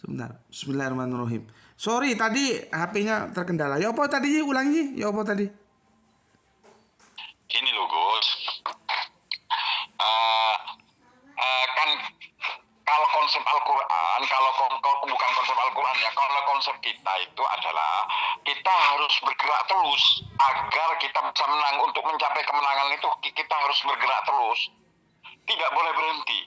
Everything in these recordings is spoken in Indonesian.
Sebentar. Bismillahirrahmanirrahim. Sorry, tadi HP-nya terkendala. Ya apa tadi? Ulangi. Ya apa tadi? Gini loh Gus, Eh, kan kalau konsep Al-Quran, kalau bukan konsep Al-Quran ya, kalau konsep kita itu adalah kita harus bergerak terus agar kita bisa menang. Untuk mencapai kemenangan itu kita harus bergerak terus, tidak boleh berhenti.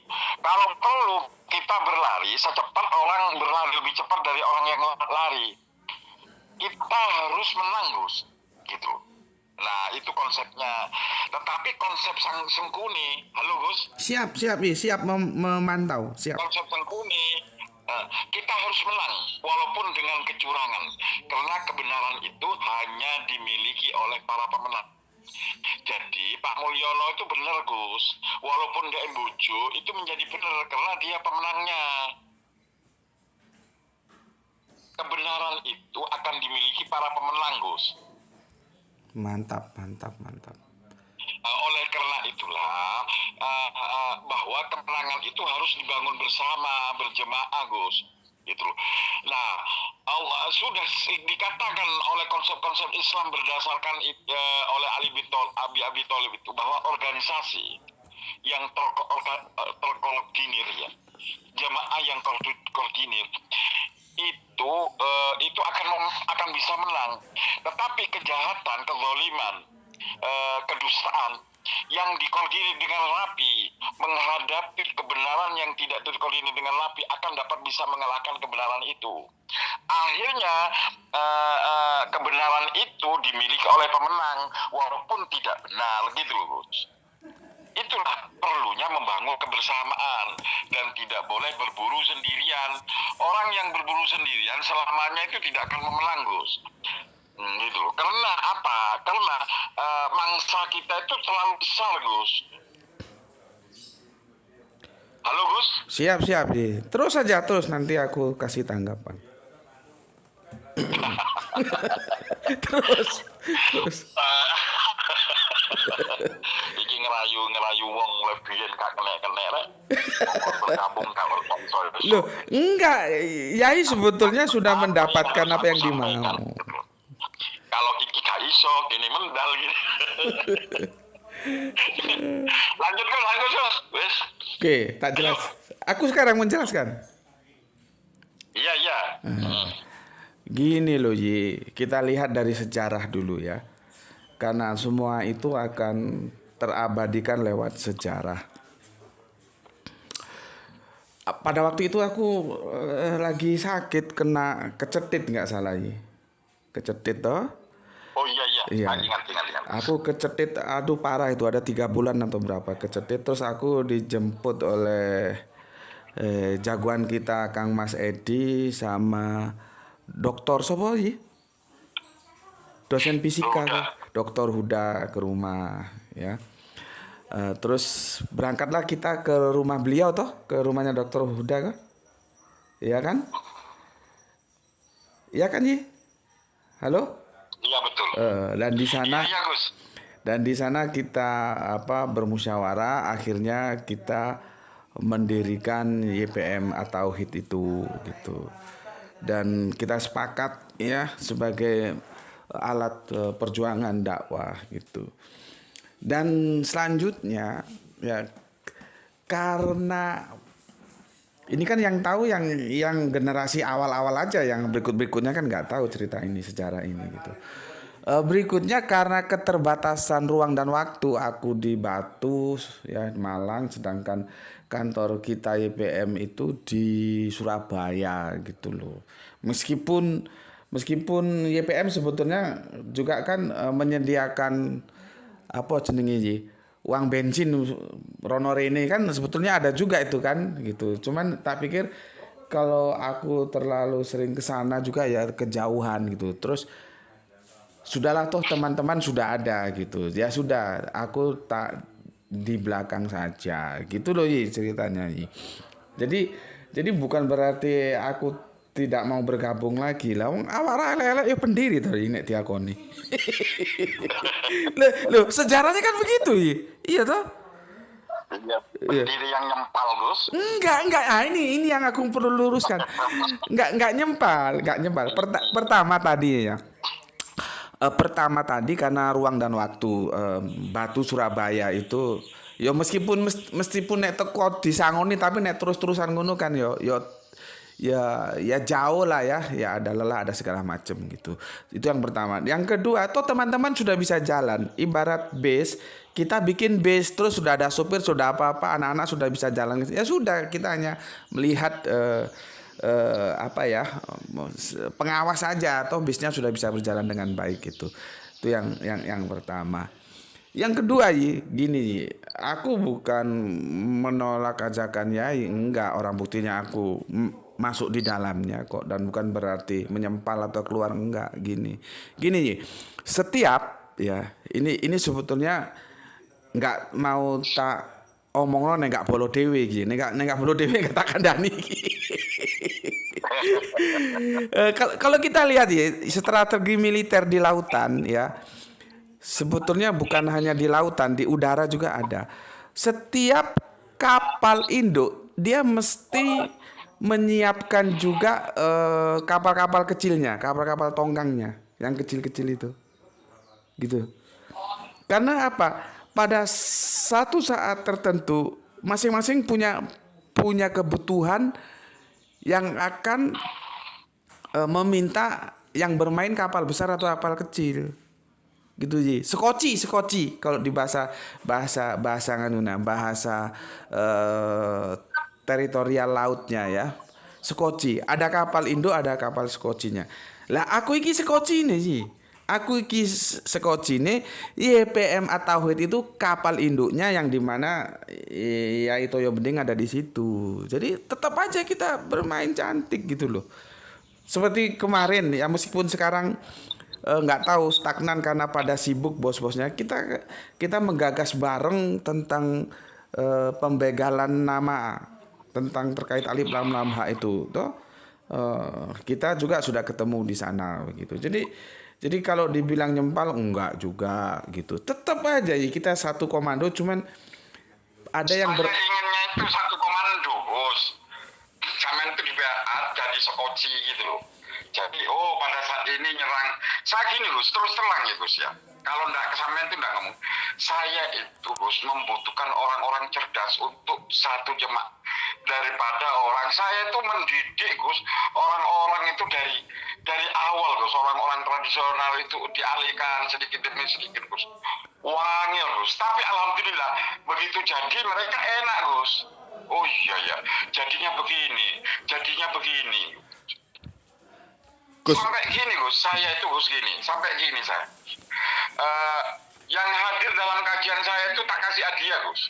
Kalau perlu kita berlari secepat orang berlari, lebih cepat dari orang yang lari. Kita harus menang Gus, gitu. Nah itu konsepnya. Tetapi konsep sang Sengkuni, halo Gus, Siap, siap, ya, siap memantau. Siap. konsep Sengkuni, kita harus menang walaupun dengan kecurangan, karena kebenaran itu hanya dimiliki oleh para pemenang. Jadi Pak Mulyono itu benar Gus, walaupun dia embuju itu menjadi benar karena dia pemenangnya. Kebenaran itu akan dimiliki para pemenang Gus. Mantap, mantap, mantap. Oleh karena itulah bahwa kemenangan itu harus dibangun bersama, berjemaah Gus, itu. Nah, Allah sudah dikatakan oleh konsep-konsep Islam berdasarkan oleh Abi Thalib itu bahwa organisasi yang terkoordinir ya, jemaah yang terkoordinir itu akan bisa menang. Tetapi kejahatan, kezaliman, kedustaan yang dikoordinir dengan rapi menghadapi kebenaran yang tidak dikoordinir dengan rapi akan dapat bisa mengalahkan kebenaran itu. Akhirnya kebenaran itu dimiliki oleh pemenang walaupun tidak benar, gitu loh Gus. Itulah perlunya membangun kebersamaan dan tidak boleh berburu sendirian. Orang yang berburu sendirian selamanya itu tidak akan memenang Gus. Gitu loh. Karena apa? Karena mangsa kita itu terlalu besar Gus. Halo Gus? Siap, siap, di. Terus saja, terus nanti aku kasih tanggapan. terus. Iki ngerayu wong lebihin kak kena rek. Bergabung kalau sponsor. Loh, enggak. Yai sebetulnya sudah mendapatkan apa yang dimau. Kalau iki gak iso, ini mendal gitu. Lanjut Gus. Oke, tak jelas. Aku sekarang menjelaskan. Iya. Gini loh Yi, kita lihat dari sejarah dulu ya. Karena semua itu akan terabadikan lewat sejarah. Pada waktu itu aku lagi sakit, kena kecetit nggak salah Yi. Kecetit toh? Oh iya. Iya. Ingat. Aku kecetit, aduh parah itu, ada 3 bulan atau berapa kecetit. Terus aku dijemput oleh jagoan kita Kang Mas Edi sama Dokter Sopo sih? Dosen fisika, Dokter Huda ke rumah ya. Terus berangkatlah kita ke rumah beliau toh, ke rumahnya Dokter Huda kan? Iya kan? Iya kan Ji? Halo? Iya betul. Dan di sana Iya Gus. Dan di sana kita bermusyawarah, akhirnya kita mendirikan YPM atau HIT itu gitu. Dan kita sepakat ya sebagai alat perjuangan dakwah gitu. Dan selanjutnya ya karena ini kan yang tahu yang generasi awal-awal aja, yang berikutnya kan nggak tahu cerita ini, sejarah ini gitu. Berikutnya karena keterbatasan ruang dan waktu, aku di Batu ya Malang, sedangkan kantor kita YPM itu di Surabaya gitu loh. Meskipun YPM sebetulnya juga kan menyediakan apa jenenge uang bensin rono rene kan sebetulnya ada juga itu kan gitu. Cuman tak pikir kalau aku terlalu sering ke sana juga ya kejauhan gitu. Terus sudahlah toh teman-teman sudah ada gitu. Ya sudah, aku tak di belakang saja gitu loh Yi ceritanya Yi. Jadi bukan berarti aku tidak mau bergabung lagi lah. Wong awara elek-elek ya pendiri to nek diakoni. Loh, sejarahnya kan begitu Yi. Iya toh? Iya, Iya. pendiri yang nyempal, Gus. Enggak. Ah, ini yang aku perlu luruskan. Enggak nyempal, enggak nyempal. Pertama tadi ya. Pertama tadi karena ruang dan waktu, Batu Surabaya itu ya meskipun nek teko disangoni tapi nek terus-terusan ngono kan ya jauh lah ya ada lelah ada segala macam gitu. Itu yang pertama. Yang kedua, toh teman-teman sudah bisa jalan, ibarat base, kita bikin base terus sudah ada supir, sudah apa-apa, anak-anak sudah bisa jalan, ya sudah, kita hanya melihat apa ya, pengawas saja, atau bisnya sudah bisa berjalan dengan baik gitu. Itu yang pertama. Yang kedua, gini, aku bukan menolak ajakan Yai, enggak, orang buktinya aku masuk di dalamnya kok, dan bukan berarti menyempal atau keluar, enggak, gini, setiap ya, ini sebetulnya nggak mau tak omong lo, nggak bolo dewe gini, nggak bolo dewe katakan Dani. Kalau kita lihat ya, strategi militer di lautan ya, sebetulnya bukan hanya di lautan, di udara juga ada. Setiap kapal induk dia mesti menyiapkan juga kapal-kapal kecilnya, kapal-kapal tonggangnya, yang kecil-kecil itu, gitu. Karena apa? Pada satu saat tertentu masing-masing punya kebutuhan yang akan meminta yang bermain kapal besar atau kapal kecil, gitu sih. Sekoci kalau di bahasa nganuna, bahasa teritorial lautnya ya. Sekoci, ada kapal Indo, ada kapal sekocinya. Lah aku iki sekoci ini sih. Aku iki sekoci ini, YPM At-Tauhid itu kapal induknya, yang dimana ya itu ya Bening ada di situ. Jadi tetap aja kita bermain cantik gitu loh. Seperti kemarin ya, meskipun sekarang nggak tahu stagnan karena pada sibuk bos-bosnya, kita menggagas bareng tentang pembegalan nama, tentang terkait alif lam lam ha itu toh, kita juga sudah ketemu di sana begitu. Jadi kalau dibilang nyempal enggak juga gitu, tetap aja ya kita satu komando, cuman ada yang Saya inginnya itu satu komando, Gus. Sampean itu ada di Sekoci gitu loh. Jadi pada saat ini nyerang, saya gini Gus, terus terang ya Gus ya. Kalau enggak kesampean itu enggak ngomong. Saya itu Gus membutuhkan orang-orang cerdas untuk satu jemaah, daripada orang saya itu mendidik Gus orang-orang itu dari awal Gus, orang-orang tradisional itu dialihkan sedikit demi sedikit Gus. Wangi Gus, tapi alhamdulillah begitu jadi mereka enak Gus. Oh iya ya, jadinya begini. Gus. Sampai gini Gus, saya itu Gus gini, sampai gini saya. Yang hadir dalam kajian saya itu tak kasih hadiah Gus.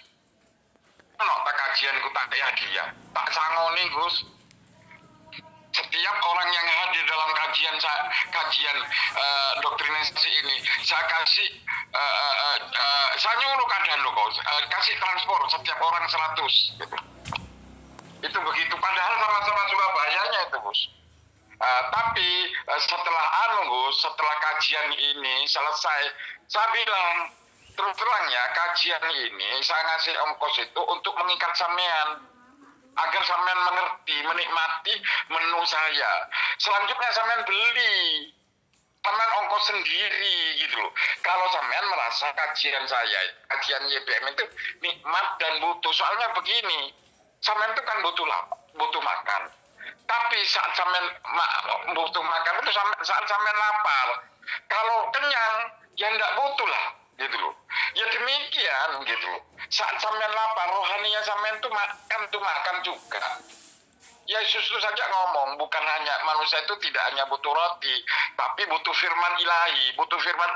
Tak kajianku tak kasih hadiah, tak sangoni Gus. Setiap orang yang hadir dalam kajian doktrinasi ini, saya kasih saya nyuruh keadaan lo Gus, kasih transport setiap orang 100 gitu. Itu begitu, padahal sama-sama Surabayanya itu Gus. Tapi setelah kajian ini selesai, saya bilang terus terang ya, kajian ini saya ngasih ongkos itu untuk mengikat sampean, agar sampean mengerti, menikmati menu saya. Selanjutnya sampean beli, sampean ongkos sendiri gitu loh. Kalau sampean merasa kajian saya, kajian YPM itu nikmat dan butuh, soalnya begini, sampean itu kan butuh makan. Tapi saat sampean butuh makan itu saat sampean lapar. Kalau kenyang ya enggak butuh lah gitu loh. Ya demikian gitu loh. Saat sampean lapar, rohaninya sampean tuh makan juga. Ya justru saja ngomong, bukan hanya manusia itu tidak hanya butuh roti, tapi butuh firman ilahi, butuh firman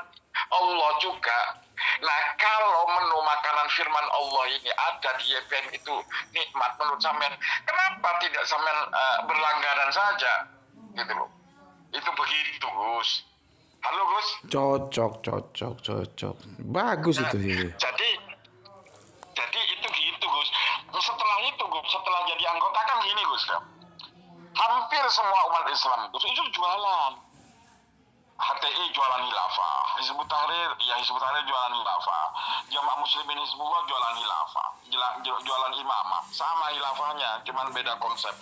Allah juga. Nah kalau menu makanan firman Allah ini ada di YPM itu nikmat menurut sampean, kenapa tidak sampean berlangganan saja gitu loh. Itu begitu Gus. Halo Gus. Cocok. Bagus itu sih. Jadi itu gitu Gus. Setelah itu Gus, setelah jadi anggota kan gini Gus ya. Hampir semua umat Islam Gus itu jualan. HTI jualan khilafah, Hizbut Tahrir jualan khilafah, Jamaah Muslimin Hizbullah jualan khilafah, jualan imamah, sama khilafahnya, cuman beda konsep.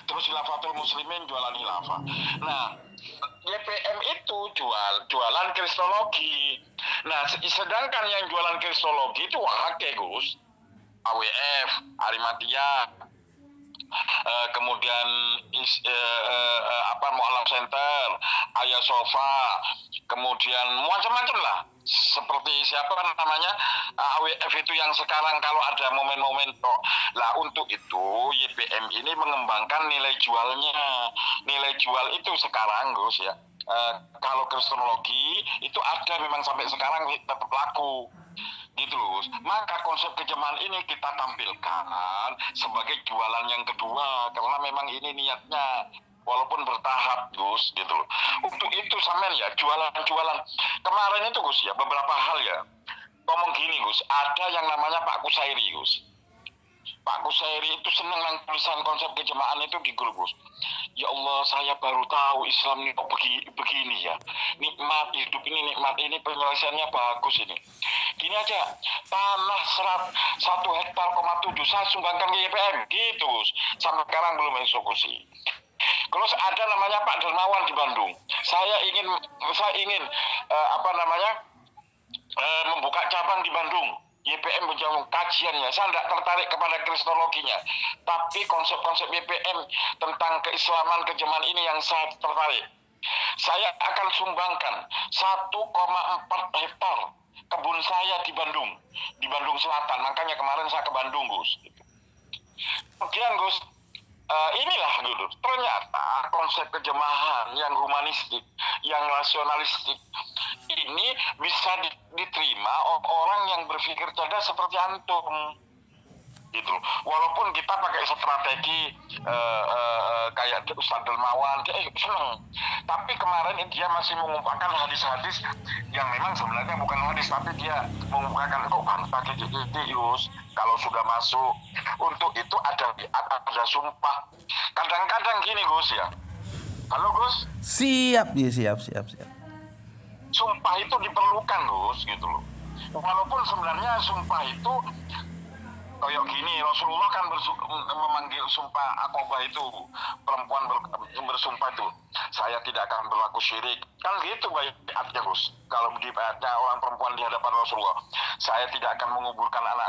Terus Khilafatul Muslimin jualan khilafah. Nah, YPM itu jualan kristologi. Nah, sedangkan yang jualan kristologi itu Wahake, Gus. AWF, Arimatia, kemudian Mu'alaf Center, Ayah Sofa, kemudian macam-macam lah. Seperti siapa namanya AWF itu yang sekarang kalau ada momen-momen kok. Lah untuk itu YPM ini mengembangkan nilai jualnya. Nilai jual itu sekarang, Gus ya. Kalau kristologi itu ada memang sampai sekarang tetap laku. Gitu loh. Maka konsep kejemahan ini kita tampilkan sebagai jualan yang kedua karena memang ini niatnya walaupun bertahap, Gus, gitu loh. Untuk itu sampean ya jualan-jualan kemarin itu, Gus ya, beberapa hal ya ngomong gini, Gus, ada yang namanya Pak Kusairi, Gus. Pak Kusairi itu senang dengan tulisan konsep kejemahan itu di grup, Gus. Ya Allah, saya baru tahu Islam ini kok begini ya. Nikmat hidup ini, nikmat ini penyelesaiannya bagus ini. Gini aja, tanah 1 hektar, 7 saya sumbangkan ke YPM, gitu, Gus. Sampai sekarang belum eksekusi. Terus ada namanya Pak Dermawan di Bandung. Saya ingin membuka cabang di Bandung. YPM menjauh kajiannya, saya tidak tertarik kepada kristologinya, tapi konsep-konsep YPM tentang keislaman kejemahan ini yang saya tertarik. Saya akan sumbangkan 1,4 hektar kebun saya di Bandung Selatan. Makanya kemarin saya ke Bandung, Gus. Kemudian, Gus, inilah dulu ternyata konsep kejemahan yang humanistik, yang rasionalistik ini bisa diterima orang yang berpikir cerdas seperti antum, gitu. Walaupun kita pakai strategi kayak Ustadz Dermawan, dia seneng. Tapi kemarin dia masih mengumpulkan hadis-hadis yang memang sebenarnya bukan hadis, tapi dia mengumpulkan kok pakai Yus. Kalau sudah masuk, untuk itu ada sumpah. Kadang-kadang gini, Gus ya. Halo, Gus. Siap. Sumpah itu diperlukan, Gus, gitu loh. Walaupun sebenarnya sumpah itu kayak gini, Rasulullah kan memanggil sumpah akobah itu, perempuan bersumpah itu, saya tidak akan berlaku syirik, kan gitu bayatnya, Gus. Kalau di bayatnya orang perempuan di hadapan Rasulullah, saya tidak akan menguburkan anak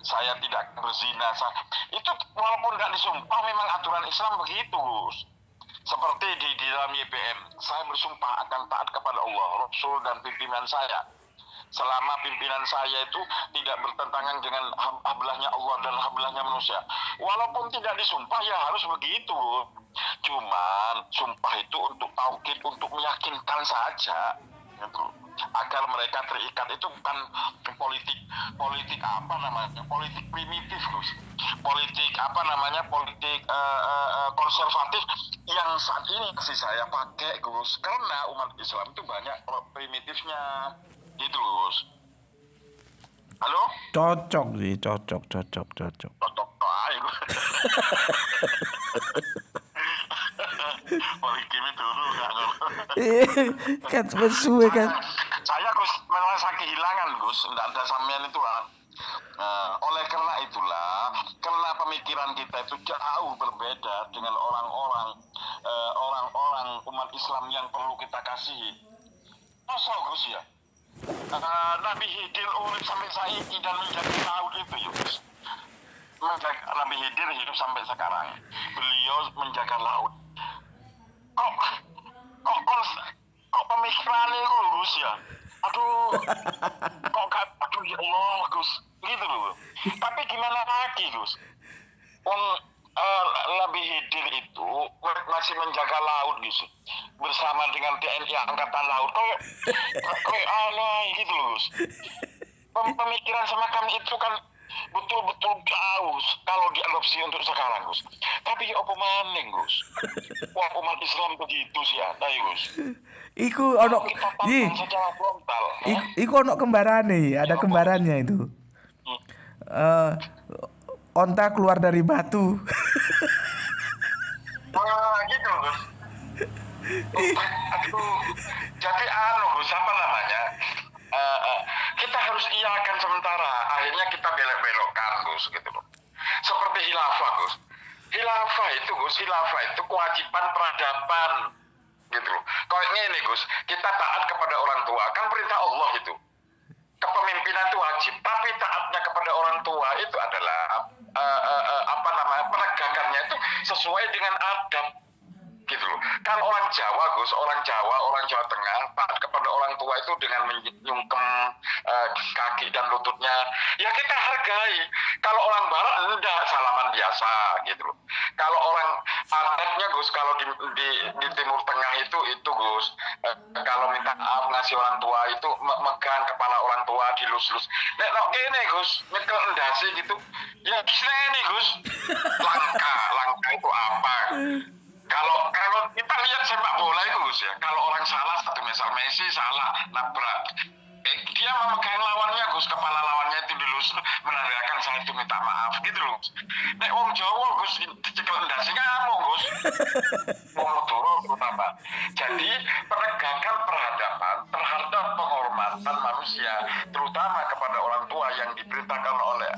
saya tidak akan berzina. Itu walaupun tidak disumpah, memang aturan Islam begitu, Gus. Seperti di dalam YPM, saya bersumpah akan taat kepada Allah, Rasul dan pimpinan saya. Selama pimpinan saya itu tidak bertentangan dengan hablahnya Allah dan hablahnya manusia. Walaupun tidak disumpah ya harus begitu. Cuman sumpah itu untuk taukid, untuk meyakinkan saja, gitu. Agar mereka terikat. Itu bukan politik primitif, Gus. Politik konservatif yang saat ini masih saya pakai, Gus. Karena umat Islam itu banyak primitifnya. Gitu, Gus. Halo? Cocok. Poligami dulu kan. Kan sesuai kan. Saya, Gus, merasa kehilangan, Gus. Tidak ada sampean itu lah. Oleh karena itulah, karena pemikiran kita itu jauh berbeda dengan orang-orang umat Islam yang perlu kita kasihi. Masa, Gus ya? Nabi Khidir urip sampai saiki dan menjaga laut itu, Gus. Nabi Khidir hidup sampai sekarang. Beliau menjaga laut. Kok pemikirannya itu, Gus ya? Aduh ya Allah, Gus. Gitu loh. Tapi gimana lagi, Gus? Nabi Khidir itu masih menjaga laut, Gus. Bersama dengan TNI Angkatan Laut. Kayak aneh gitu loh, Gus. Pemikiran semacam itu kan betul-betul jauh kalau diadopsi untuk sekarang, Gus. Tapi apa maning, Gus? Wah, umat Islam begitu sih ada, Gus. Iku ono secara frontal. Iku ono kembarane, ada kembarannya itu. Onta keluar dari batu. Gitu, Gus. Aduh, jadi Gus, apa namanya? Kita harus iakan sementara, akhirnya kita belok-belokkan Gus, gitu loh. Seperti khilafah Gus. Khilafah itu kewajiban peradaban, gitu loh. Kayak ini Gus, kita taat kepada orang tua, kan perintah Allah itu. Kepemimpinan itu wajib, tapi taatnya kepada orang tua itu adalah apa namanya, penegakannya itu sesuai dengan adab, gitu loh. Kan orang Jawa Gus, orang Jawa Tengah taat kepada orang tua itu dengan menyungkem kaki dan lututnya, ya kita hargai. Kalau orang Barat enggak, salaman biasa, gitu loh. Kalau orang adatnya Gus, kalau di Timur Tengah itu Gus, kalau minta maaf ngasih orang tua itu megang kepala orang tua dilus-lus. Nek no kene Gus, nyekel endasi gitu. Ya ini Gus. Langka itu apa? Kalau kita lihat sepak bola itu Gus ya, kalau orang salah satu, misal Messi salah nabrak, dia memegang lawannya Gus, kepala lawannya itu dilus, menandakan saya itu minta maaf, gitu loh. Nek wong Jawa Gus dicekel endasi ngamuk Gus. Wong Madura terutama. Jadi penegakan peradaban terhadap penghormatan manusia, terutama kepada orang tua yang diperintahkan oleh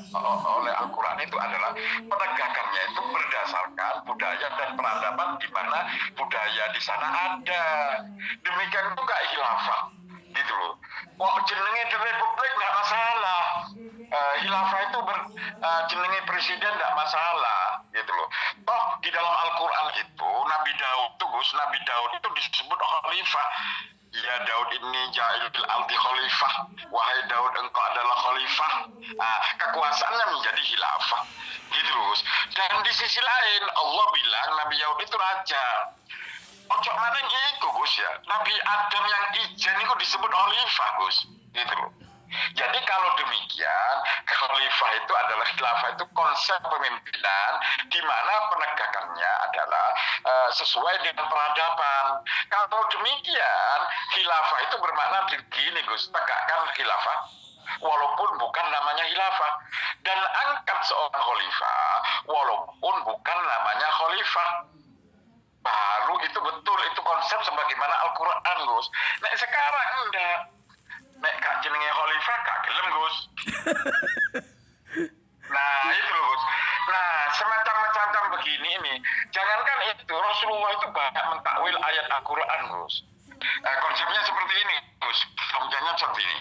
Al-Quran itu adalah penegakannya itu berdasarkan budaya dan peradaban, di mana budaya di sana ada. Demikian juga khilafah, gitu loh. Wah, jenenge di Republik nggak masalah. Khilafah itu jenenge presiden nggak masalah, gitu loh. Toh di dalam Al-Quran itu Nabi Daud itu disebut khalifah. Ya Daud ini ja'il bil ardi khalifah. Wahai Daud, engkau adalah khalifah. Kekuasaannya menjadi khilafah, gitu loh. Dan di sisi lain Allah bilang Nabi Daud itu raja. Ojo maneng iku Gus ya. Nabi Adam yang ijen itu disebut khalifah Gus, gitu loh. Jadi kalau demikian, khalifah itu adalah, khilafah itu konsep pemimpinan di mana penegakannya adalah sesuai dengan peradaban. Kalau demikian, khilafah itu bermakna begini Gus, tegakkan khilafah walaupun bukan namanya khilafah, dan angkat seorang khalifah walaupun bukan namanya khalifah. Baru itu betul, itu konsep sebagaimana Al-Quran Gus. Nek sekarang enggak, nek kak jenenge khalifah kak gelem Gus. Nah itu loh Gus. Nah semacam begini ini, jangankan itu, Rasulullah itu banyak mentakwil ayat Al-Quran Gus. Konsepnya seperti ini Gus, konsepnya seperti ini.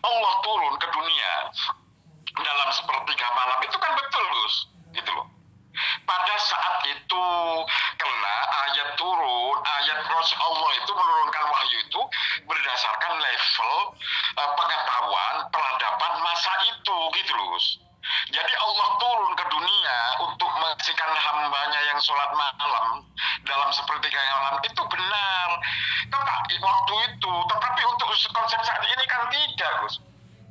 Allah turun ke dunia dalam sepertiga malam, itu kan betul Gus, gitu loh. Pada saat itu kena ayat turun, ayat Allah itu menurunkan wahyu itu berdasarkan level pengetahuan peradaban masa itu, gitu loh. Jadi Allah turun ke dunia untuk menyaksikan hambanya yang sholat malam dalam sepertiga malam, itu benar. Tetapi waktu itu, tetapi untuk konsep saat ini kan tidak Gus.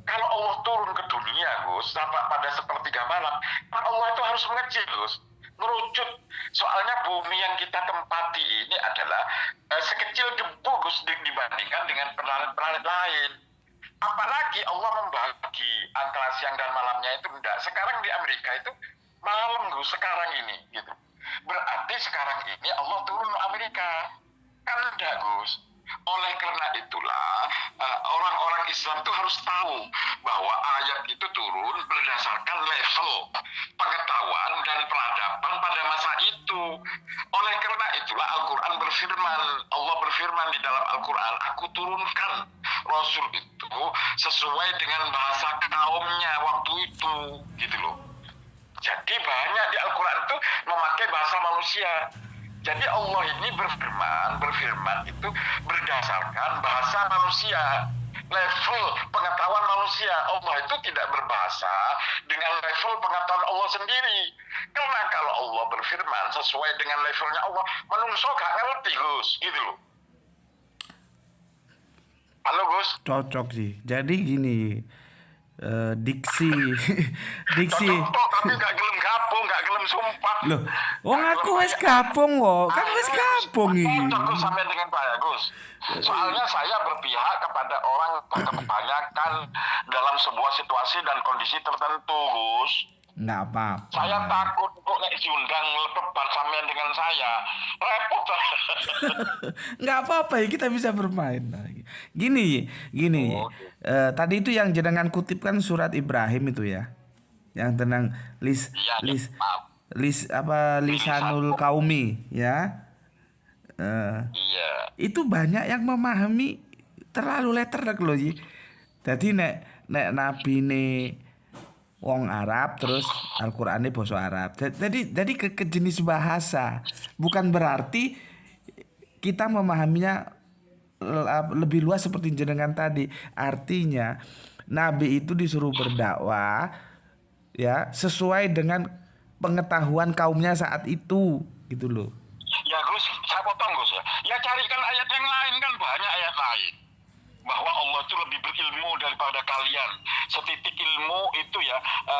Kalau Allah turun ke dunia Gus, pada sepertiga malam, Allah itu harus mengecil Gus, merucut. Soalnya bumi yang kita tempati ini adalah sekecil debu Gus dibandingkan dengan planet-planet lain. Apalagi Allah membagi antara siang dan malamnya itu enggak. Sekarang di Amerika itu malam Gus, sekarang ini gitu. Berarti sekarang ini Allah turun ke Amerika. Kan enggak Gus. Oleh karena itulah orang-orang Islam itu harus tahu bahwa ayat itu turun berdasarkan level pengetahuan dan peradaban pada masa itu. Oleh karena itulah Al-Quran berfirman, Allah berfirman di dalam Al-Quran, aku turunkan Rasul itu sesuai dengan bahasa kaumnya waktu itu, gitu loh. Jadi banyak di Al-Quran itu memakai bahasa manusia. Jadi Allah ini berfirman itu berdasarkan bahasa manusia, level pengetahuan manusia. Allah itu tidak berbahasa dengan level pengetahuan Allah sendiri. Karena kalau Allah berfirman sesuai dengan levelnya Allah, menungso gak ngerti Gus, gitu loh. Halo Gus. Cocok sih. Jadi gini, diksi Cocok, tapi gak gelem gabung, gak gelem sumpah. loh, wong aku wis gabung kok, kan wis gabung iki. Cocok sampai dengan saya Gus. Soalnya saya berpihak kepada orang kebanyakan dalam sebuah situasi dan kondisi tertentu Gus. Nggak apa-apa. Saya takut kok nek diundang lebar sampean dengan saya. Repot. Nggak apa-apa ya, kita bisa bermain. Gini, gini. Oh, Tadi itu yang jenengan kutip kan surat Ibrahim itu ya, yang tentang iya, ya, lis maaf. lisanul kaumi ya. Eh, Iya. itu banyak yang memahami terlalu letterlek loh Ji. Jadi nek nek nabi ne wong Arab terus Al-Qur'ane basa Arab. Jadi ke jenis bahasa bukan berarti kita memahaminya lebih luas seperti jenengan tadi. Artinya nabi itu disuruh berdakwah ya sesuai dengan pengetahuan kaumnya saat itu gitu loh. Ya Gus, saya potong Gus ya. Ya carikan ayat yang lain, kan banyak ayat lain. Bahwa Allah itu lebih berilmu daripada kalian. Setitik ilmu itu ya,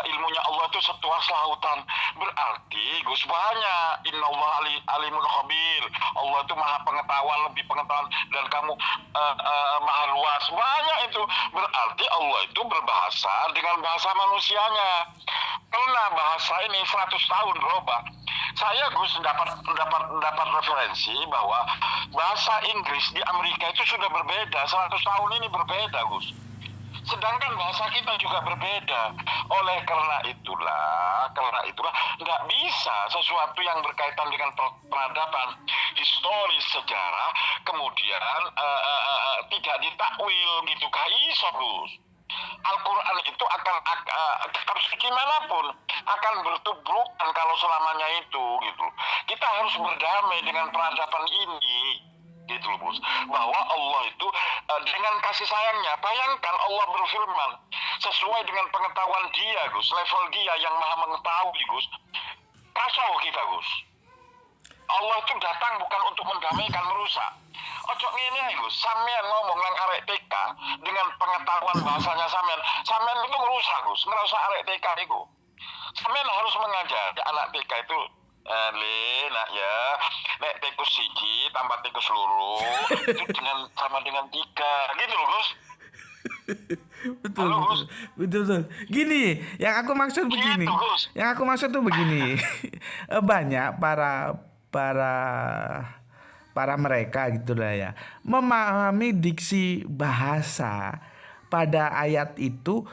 ilmunya Allah itu setuas lautan. Berarti Gus banyak. Innallaha alimul khabir. Allah itu maha pengetahuan, lebih pengetahuan. Dan kamu maha luas. Banyak itu. Berarti Allah itu berbahasa dengan bahasa manusianya. Karena bahasa ini 100 tahun berubah. Saya Gus mendapat referensi bahwa bahasa Inggris di Amerika itu sudah berbeda. 100 tahun ini berbeda Gus. Sedangkan bahasa kita juga berbeda. Oleh karena itulah nggak bisa sesuatu yang berkaitan dengan peradaban, historis, sejarah, kemudian tidak ditakwil gitu. Iso Gus. Al-Quran itu akan gimana pun akan bertubrukan kalau selamanya itu gitu. Kita harus berdamai dengan peradaban ini gitu loh Gus. Bahwa Allah itu dengan kasih sayangnya, bayangkan Allah berfirman sesuai dengan pengetahuan dia Gus, level dia yang maha mengetahui Gus. Kacau kita Gus. Allah itu datang bukan untuk mendamaikan, merusak. Ojo ngene ae Gus, sampean ngomong nang arek TK dengan pengetahuan bahasanya sampean itu merusak Gus, ngerusak arek TK itu. Sampean harus mengajar anak TK itu nak ya, nek tikus siji tambah tikus loro itu sama dengan 3 gitu loh Gus. Betul, betul. Gini, yang aku maksud begini. Gitu, Gus. Yang aku maksud tuh begini. Banyak para mereka gitulah ya memahami diksi bahasa pada ayat itu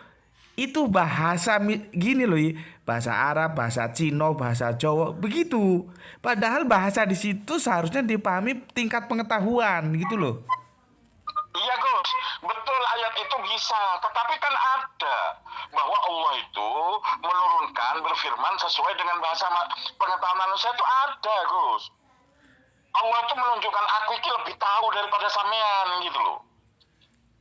bahasa gini loh, bahasa Arab, bahasa Cina, bahasa Jawa begitu. Padahal bahasa di situ seharusnya dipahami tingkat pengetahuan gitu loh. Iya Gus, betul ayat itu bisa, tetapi kan ada bahwa Allah itu menurunkan berfirman sesuai dengan bahasa pengetahuan manusia itu ada Gus. Allah itu menunjukkan aku ini lebih tahu daripada sampean gitu loh.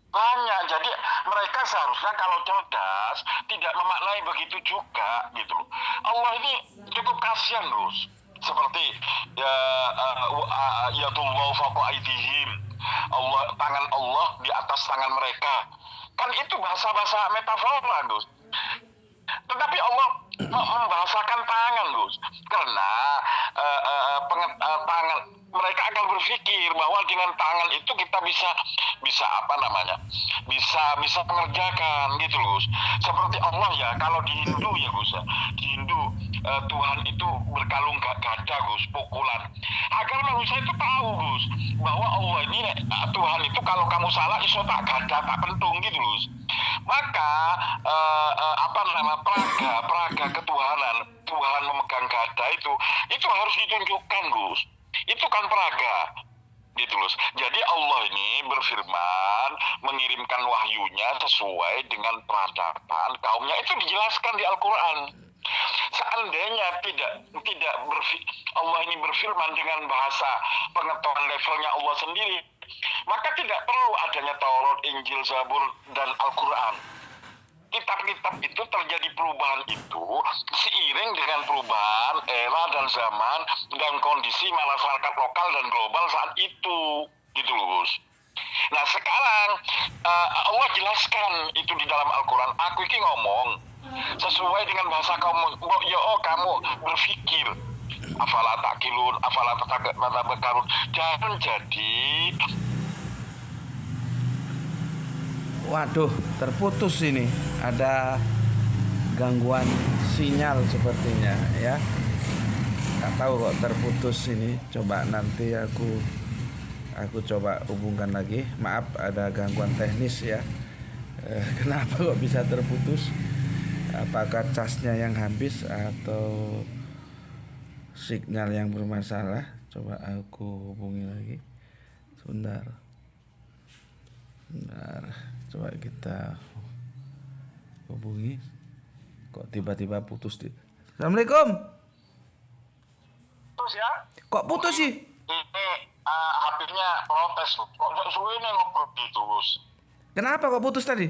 Banyak, jadi mereka seharusnya kalau cerdas tidak memaknai begitu juga gitu loh. Allah ini cukup kasihan Gus. Seperti ya tullahu fawqa aydihim. Allah, tangan Allah di atas tangan mereka. Kan itu bahasa-bahasa metafora Gus. Tetapi Allah membahasakan tangan Gus. Karena tangan mereka akan berpikir bahwa dengan tangan itu kita bisa apa namanya? Bisa mengerjakan gitu Gus. Seperti Allah ya, kalau di Hindu ya Gus ya. Di Hindu Tuhan itu berkalung gada Gus, pukulan. Agar manusia itu tahu Gus bahwa Allah ini Tuhan itu kalau kamu salah iso tak gada tak pentung gitu Gus. Maka praga ketuhanan, Tuhan memegang gada itu harus ditunjukkan Gus. Itu kan praga gitu loh. Jadi Allah ini berfirman mengirimkan wahyunya sesuai dengan peradaban kaumnya, itu dijelaskan di Al-Quran. Seandainya tidak Allah ini berfirman dengan bahasa pengetahuan levelnya Allah sendiri, maka tidak perlu adanya Taurat, Injil, Zabur, dan Al-Quran. Kitab-kitab itu terjadi perubahan itu seiring dengan perubahan era dan zaman dan kondisi masyarakat lokal dan global saat itu gitu loh Gus. Nah sekarang Allah jelaskan itu di dalam Al-Quran. Aku ini ngomong sesuai dengan bahasa kamu. Kamu berpikir afala takilun, afala tatabakarun. Jangan jadi. Waduh, terputus ini. Ada gangguan sinyal sepertinya ya. Nggak tahu kok terputus ini. Coba nanti aku coba hubungkan lagi. Maaf ada gangguan teknis ya. Kenapa kok bisa terputus? Apakah casnya yang habis atau sinyal yang bermasalah? Coba aku hubungi lagi. Sebentar. Coba kita hubungi. Kok tiba-tiba putus di. Assalamualaikum. Terus ya, Kok putus sih? ini HP-nya protes. Kok suwe nih ngobrol gitu, Gus? Kenapa kok putus tadi?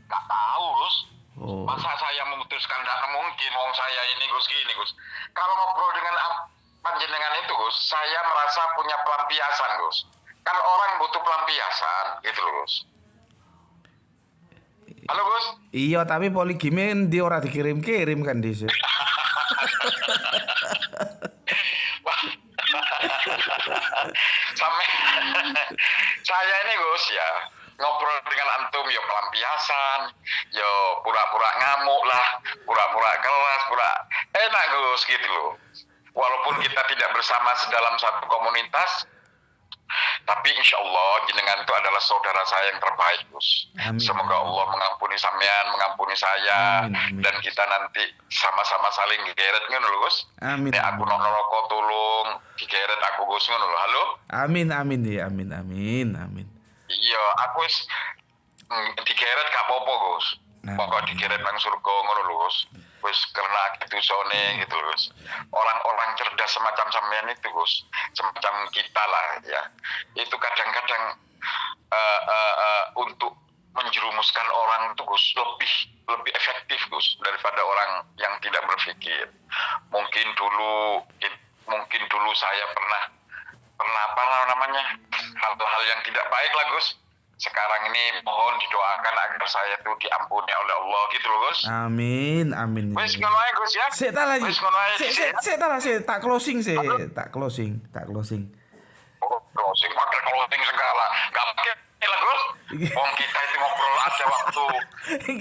Gak tahu, Gus. Oh. Masa saya memutuskan, tidak mungkin. Wong saya ini, Gus, gini, Gus. Kalau ngobrol dengan panjenengan itu, Gus, saya merasa punya pelampiasan, Gus. Kan orang butuh pelampiasan, gitu loh, Gus. Halo, Gus. Iya, tapi poligimi di ora dikirim-kirim kan di sini. Sampai saya ini, Gus, ya ngobrol dengan antum ya pelampiasan, ya pura-pura ngamuk lah, pura-pura kelas, pura enak, Gus, gitu loh. Walaupun kita tidak bersama dalam satu komunitas, tapi insya Allah jenengan itu adalah saudara saya yang terbaik, Gus. Amin. Semoga Allah mengampuni sampean, mengampuni saya, Amin. dan kita nanti sama-sama saling digeret ngono lho, Gus. Amin. Nek aku nang neraka tulung, digeret aku, Gus, ngono lho. Halo? Amin ya, amin. Iya, aku wis digeret gak apa-apa, Gus. Nah. Pokok digeret nang surga ngono lho, Gus. Wis karena gitu sone gitu, Gus. Orang-orang cerdas semacam sampean itu, Gus, semacam kita lah ya. Itu kadang-kadang untuk menjerumuskan orang itu, Gus, lebih efektif, Gus, daripada orang yang tidak berpikir. Mungkin dulu saya pernah apa namanya, hal-hal yang tidak baik lah, Gus. Sekarang ini mohon didoakan agar saya itu diampuni oleh Allah, gitu loh, Gus. Amin. Wis ngono ae, Gus, ya. Sik tak lagi. Wis ngono ae. Tak closing. Oh, closing, pakai closing segala. Gak pakai lah, Gus. Wong kita itu ngobrol ada waktu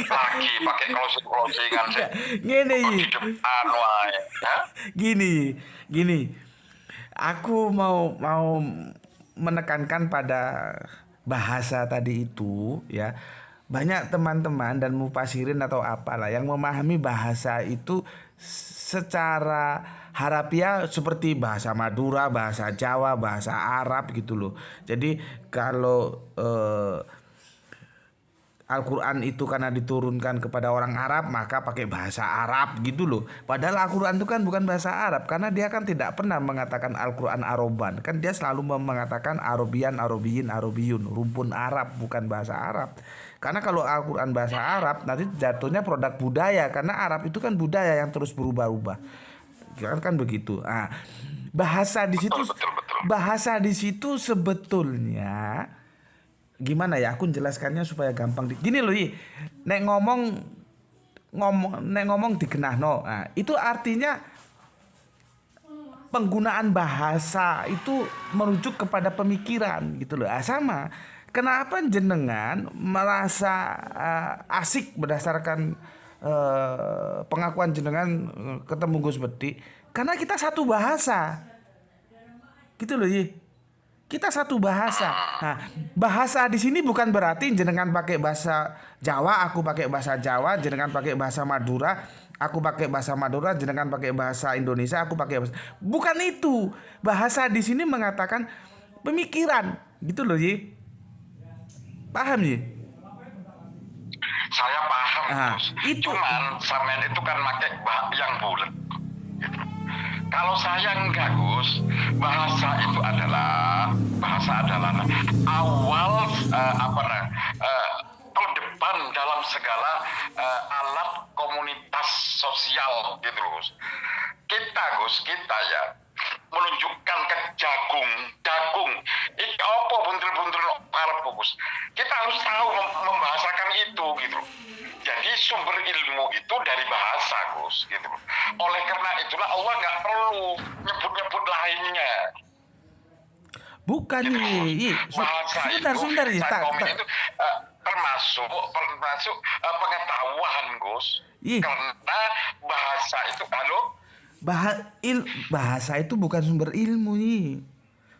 lagi pakai closingan sih. Ngene iki. Di depan wae, ya. Gini. Aku mau menekankan pada bahasa tadi itu ya. Banyak teman-teman dan mufasirin atau apalah yang memahami bahasa itu secara harafiah seperti bahasa Madura, bahasa Jawa, bahasa Arab gitu loh. Jadi kalau Al-Quran itu karena diturunkan kepada orang Arab maka pakai bahasa Arab gitu loh. Padahal Al-Quran itu kan bukan bahasa Arab, karena dia kan tidak pernah mengatakan Al-Quran Aroban. Kan dia selalu mengatakan Arobian, Arobiyin, Arobiyun, rumpun Arab, bukan bahasa Arab. Karena kalau Al-Quran bahasa Arab nanti jatuhnya produk budaya, karena Arab itu kan budaya yang terus berubah-ubah. Kan begitu. Nah, bahasa di situ sebetulnya gimana ya, aku jelaskannya supaya gampang. Gini loh, nek ngomong digenahno. Nah, itu artinya penggunaan bahasa itu merujuk kepada pemikiran gitu loh. Sama. Kenapa jenengan merasa asik berdasarkan pengakuan jenengan ketemu Gus Beti? Karena kita satu bahasa. Gitu loh, kita satu bahasa. Nah, bahasa di sini bukan berarti jenengan pakai bahasa Jawa, aku pakai bahasa Jawa, jenengan pakai bahasa Madura, aku pakai bahasa Madura, jenengan pakai bahasa Indonesia, aku pakai bahasa. Bukan itu. Bahasa di sini mengatakan pemikiran, gitu loh, Paham, Saya paham, Gus. Itu. Cuman sampean itu kan pakai yang bulat. Gitu. Kalau saya enggak, Gus, bahasa adalah awal terdepan dalam segala alat komunitas sosial, gitu, Gus. Kita ya menunjukkan ke jagung. Iki apa buntel-buntel arep, Gus. Kita harus tahu membahasakan itu, gitu. Jadi sumber ilmu itu dari bahasa, Gus, gitu. Oleh karena itulah Allah nggak perlu nyebut-nyebut lainnya. Bukan Gitu, nih. bahasa Sebentar itu ya. itu termasuk termasuk pengetahuan, Gus. Ih. Karena bahasa itu, halo? Bahasa itu bukan sumber ilmu nih.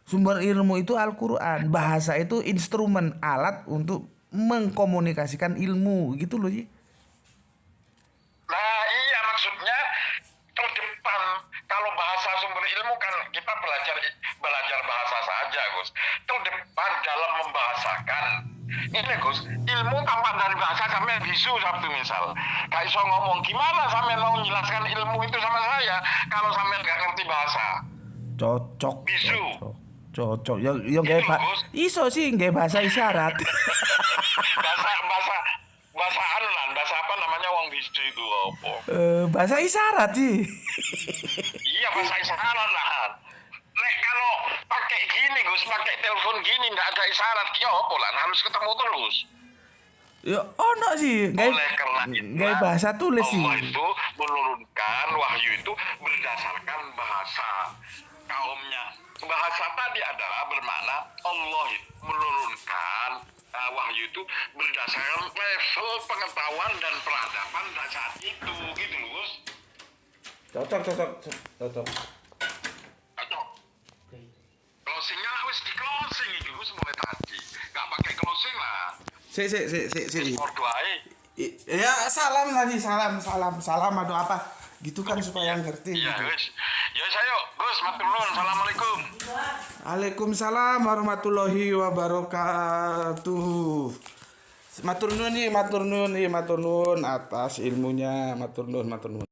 Sumber ilmu itu Al-Quran. Bahasa itu instrumen, alat untuk mengkomunikasikan ilmu gitu loh Ji. Nah iya, maksudnya terdepan. Kalau bahasa sumber ilmu kan kita belajar bahasa saja, Gus. Terdepan dalam membahasakan. Ini Gus, ilmu tanpa dari bahasa sampai bisu Sabtu misal. Kayak iso ngomong, gimana sampai mau menjelaskan ilmu itu sama saya kalau sampai nggak ngerti bahasa? Cocok. Bisu. Cocok. Yang Gitu, kayak Gus. iso sih nggak bahasa isyarat. bahasa anu lan, bahasa apa namanya wong bisu itu apa? Bahasa isyarat sih. Iya, bahasa isyarat lah. Nek kalau pakai gini Gus, pakai telepon gini nggak ada isyarat, ya apa lah, harus ketemu terus. Ya ono sih, Oleh karena itu, nggak bahasa tulis sih. Allah itu menurunkan wahyu itu berdasarkan bahasa kaumnya. Bahasa tadi adalah bermakna Allah itu menurunkan wahyu itu berdasarkan level pengetahuan dan peradaban pada saat itu, gitu loh Gus. Cocok. Cocok. Closingnya lah wis di closing itu Gus mulai tadi. Gak pakai closing lah. Si. Ordo ae. Ya salam lagi, salam atau apa gitu kan supaya ngerti. Iya Gitu. Gus. Ya saya Gus, matur nuwun. Assalamualaikum. Waalaikumsalam warahmatullahi wabarakatuh. Matur nuwun atas ilmunya, matur nuwun.